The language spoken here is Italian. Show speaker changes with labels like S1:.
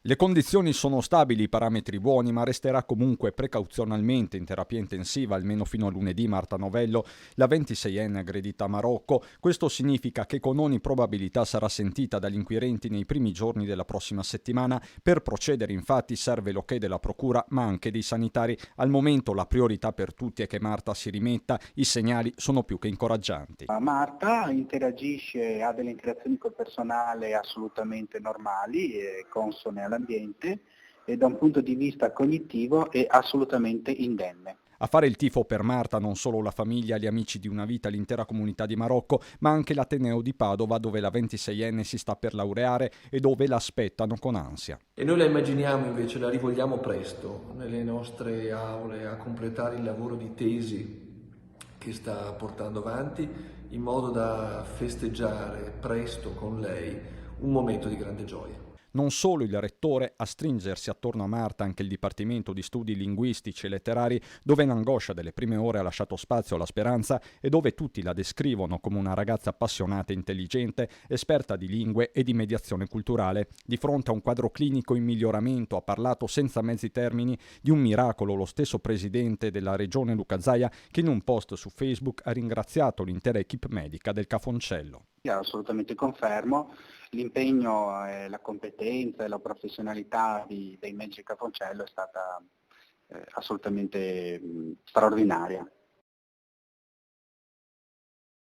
S1: Le condizioni sono stabili, i parametri buoni, ma resterà comunque precauzionalmente in terapia intensiva almeno fino a lunedì Marta Novello, la 26enne aggredita a Marocco. Questo significa che con ogni probabilità sarà sentita dagli inquirenti nei primi giorni della prossima settimana. Per procedere infatti serve l'ok della procura ma anche dei sanitari. Al momento la priorità per tutti è che Marta si rimetta, i segnali sono più che incoraggianti.
S2: Marta interagisce, ha delle interazioni col personale assolutamente normali e consone all'ambiente e da un punto di vista cognitivo è assolutamente indenne.
S1: A fare il tifo per Marta non solo la famiglia, gli amici di una vita, l'intera comunità di Marocco, ma anche l'Ateneo di Padova dove la 26enne si sta per laureare e dove l'aspettano con ansia.
S3: E noi la immaginiamo invece, la rivogliamo presto nelle nostre aule a completare il lavoro di tesi che sta portando avanti in modo da festeggiare presto con lei un momento di grande gioia.
S1: Non solo il rettore, a stringersi attorno a Marta anche il Dipartimento di Studi Linguistici e Letterari, dove in angoscia delle prime ore ha lasciato spazio alla speranza e dove tutti la descrivono come una ragazza appassionata e intelligente, esperta di lingue e di mediazione culturale. Di fronte a un quadro clinico in miglioramento ha parlato senza mezzi termini di un miracolo lo stesso presidente della regione Luca Zaia, che in un post su Facebook ha ringraziato l'intera equipe medica del Cafoncello.
S2: Assolutamente confermo, l'impegno, la competenza e la professionalità dei medici del Cafoncello è stata assolutamente straordinaria.